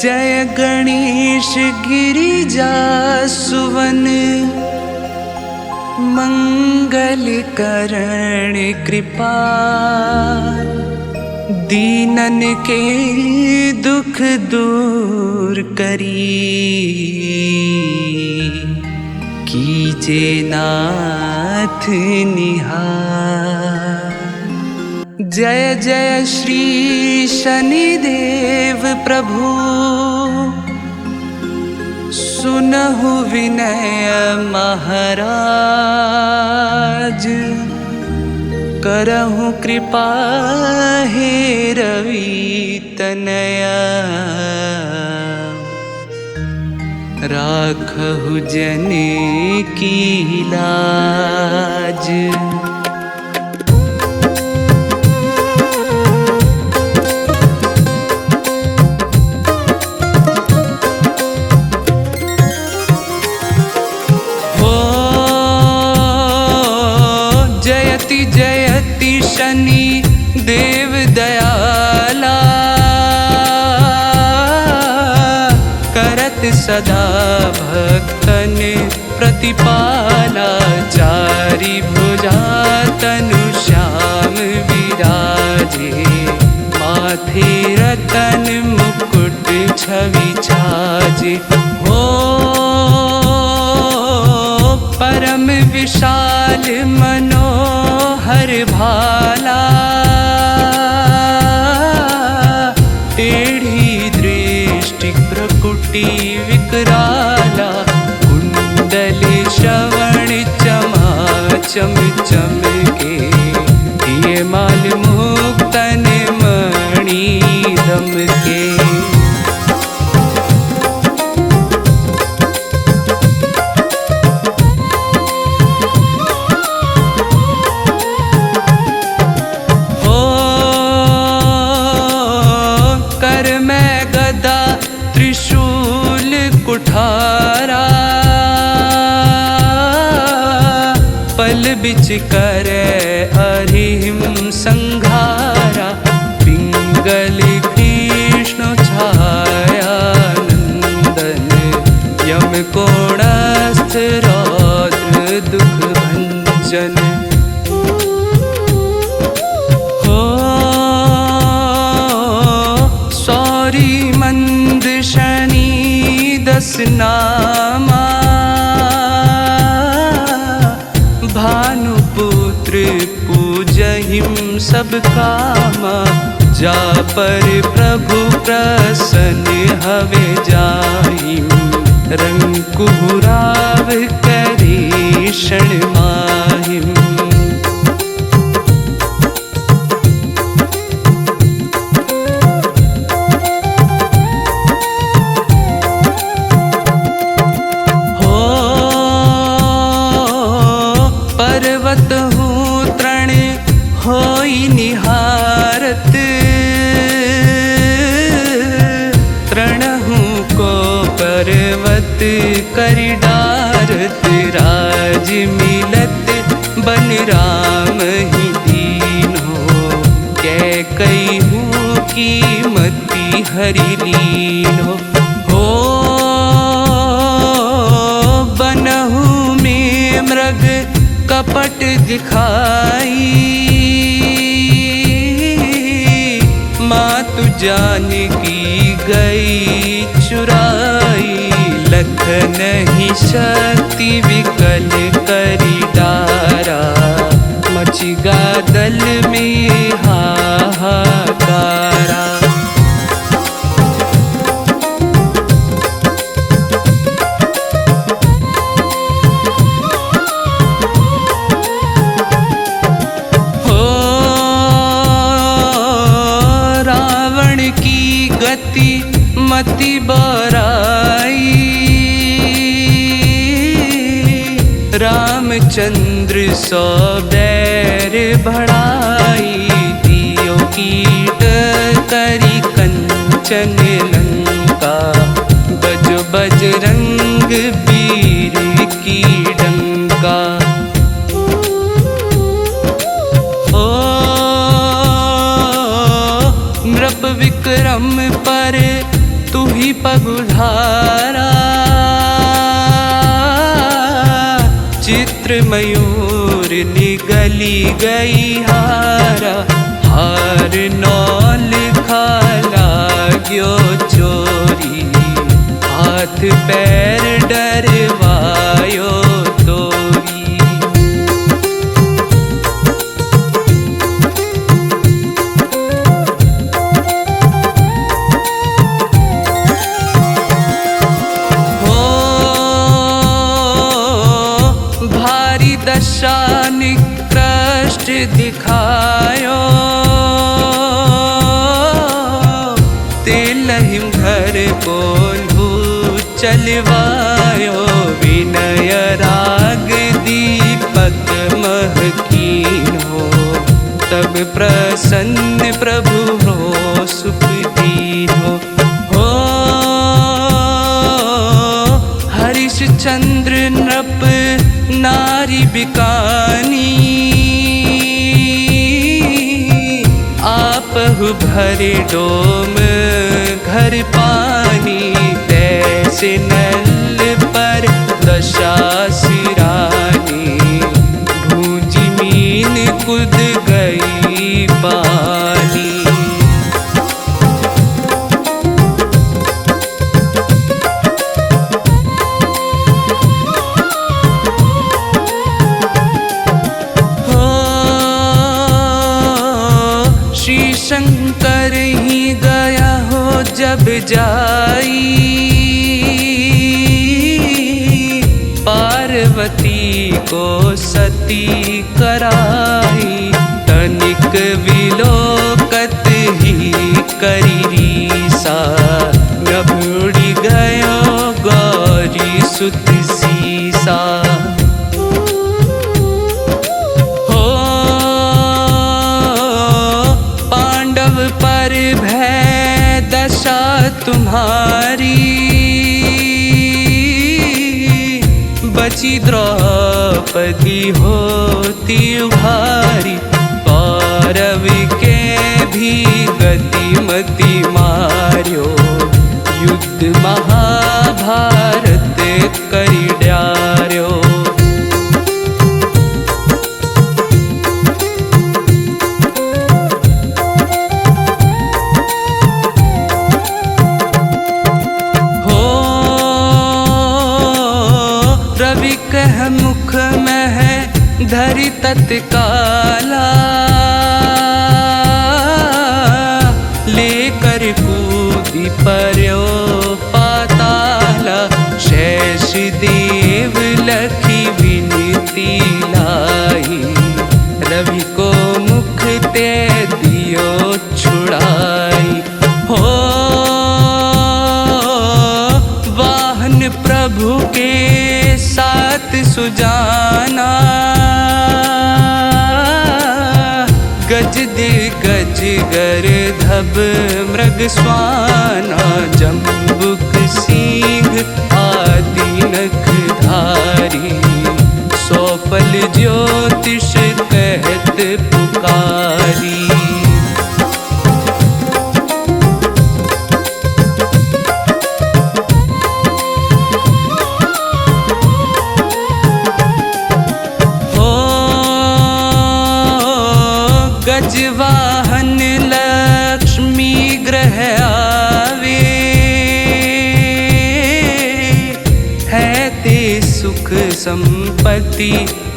जय गणेश गिरिजा सुवन मंगल करण कृपाल। दीनन के दुख दूर करी कीजे नाथ निहाल। जय जय श्री शनिदेव प्रभु सुनहु विनय महाराज। करहु कृपा हे रवि तनया राखहु जन की लाज। जयति शनि देव दयाला करत सदा भक्तन प्रतिपाला। चारि भुजा तनु श्याम विराजे माथे रतन मुकुट छवि छाजे। हो परम विशाल मनोहर भाला टेढ़ी दृष्टि प्रकुटि विकराला। कुंडल श्रवण चमाचम चमके दिए माल मुक्तन मणि दमके। त्रिशूल कुठारा पल बिच करे अरिहिम संघारा। पिंगल कृष्ण छाया नंदन यम कोणस्थ रौद्र दुख भंजन। शनि दस नामा भानुपुत्र पूजहिम सब कामा। जा पर प्रभु प्रसन्न हवे जाहिम रंकुराव करे क्षण माहिम। पर्वत हूँ तृण होई निहारत तृण हूँ को पर्वत करि डारत। राज मिलत बन राम ही दीन हो कैकई हूँ की मति हरि लीन हो। बनहु में मृग कपट दिखाई मातु जान की गई चुराई। लखन ही शक्ति विकल करी डारा मचिगा दल में हाहाकारा। गति मति बराई रामचंद्र सौ बैर बढ़ाई। दियो कीट करी कंचन लंका बजो बजरंग वीर की डंका। नृप विक्रम पर तू ही पगुधारा चित्र मयूर निगली गई हारा हार नौ लिखा लाग्यो चोरी हाथ पैर डरवायो तोरी। भारी दशा निकृष्ट दिखायो तेलहिम घर कोल्हू चलवायो विनय राग दीपक महकीन हो तब प्रसन्न प्रभु हो सुख दीन हो। हरिश्चंद्र नृप नारी बिकानी आपहु भरे डोम घर पानी तैसे नल पर दशा सिरानी भूंजी मीन कुद गई पानी। शंकर ही गया हो जब जाई पार्वती को सती कराई तनिक विलोकत ही करी रीसा नभुड़ी गयो गौरी सुत सीसा। पर भय दशा तुम्हारी बची द्रौपदी होती उभारी कौरव के भी गतिमति मार्यो युद्ध महाभारत करी डार्यो। रवि कह मुख मह धरि तत्काला लेकर कूदी पर्यो पाताला शेष देव लखी विनती लाई रवि को मुख ते दियो छुड़ाई। हो वाहन प्रभु के साथ सुजाना गज दे गज गर धब मृग स्वाना जम्बुक सिंह आदि नख धारी सौफल ज्योतिष कहत पुकारी। गजवाहन लक्ष्मी ग्रह आवे है ते सुख संपत्ति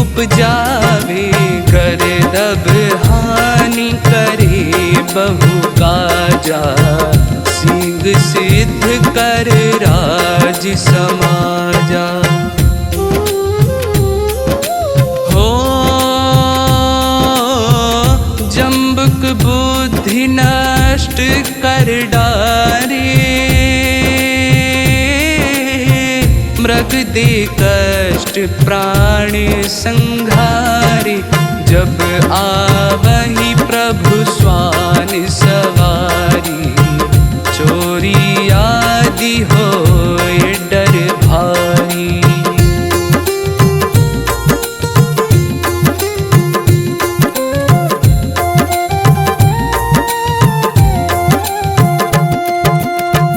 उपजावे कर दब हानि करे बहु काजा सिंह सिद्ध कर राज समाजा। जम्बुक बुद्धि नष्ट कर डारे मृग दे कष्ट प्राण संघारे जब आवहि प्रभु स्वान सवारी चोरी आदि होए डर भारी।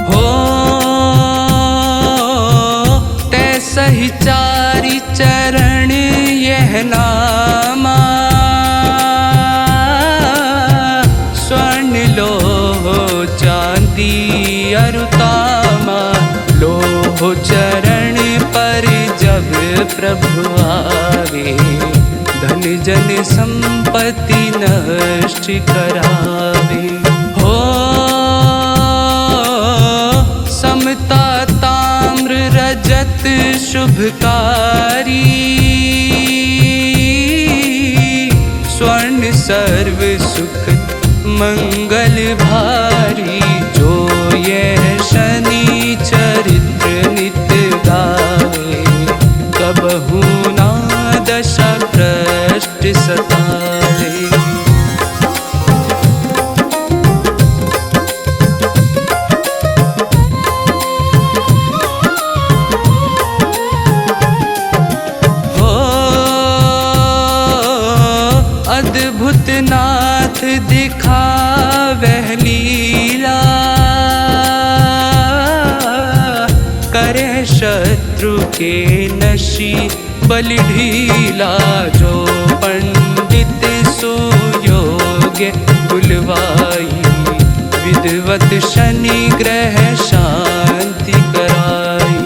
हो प्रभु आवे, धन जन संपत्ति नष्ट करावे। हो समता ताम्र रजत शुभकारी, स्वर्ण सर्व सुख मंगल भारी। जो ये शनि चरित्र नित्य गावे, कबहू ना दशा भ्रष्ट सतावे। अद्भुत नाथ दिखावह लीला, करे शत्रु के नशी बलि ढीला। जो पंडित सुयोग्य बुलवाई, विद्वत शनि ग्रह शांति कराई।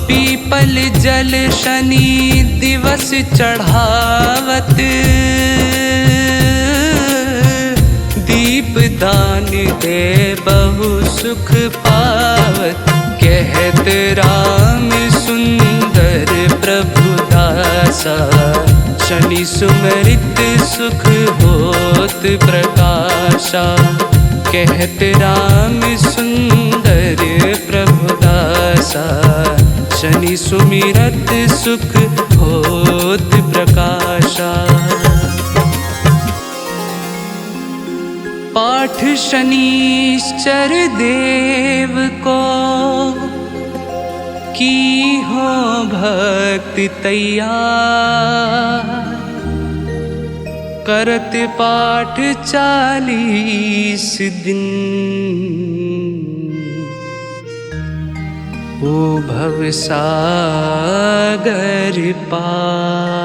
पीपल जल शनि दिवस चढ़ावत, दीप दान दे बहु सुख पावत। कहत राम सुंदर प्रभु दासा, शनि सुमरित सुख होत प्रकाशा। कहत राम सुंदर प्रभु दासा, शनि सुमिरत सुख होत प्रकाशा। पाठ शनीश्चर देव को, की हो भक्त तैयार। करत पाठ 40 दिन, ओ भव सागर पार।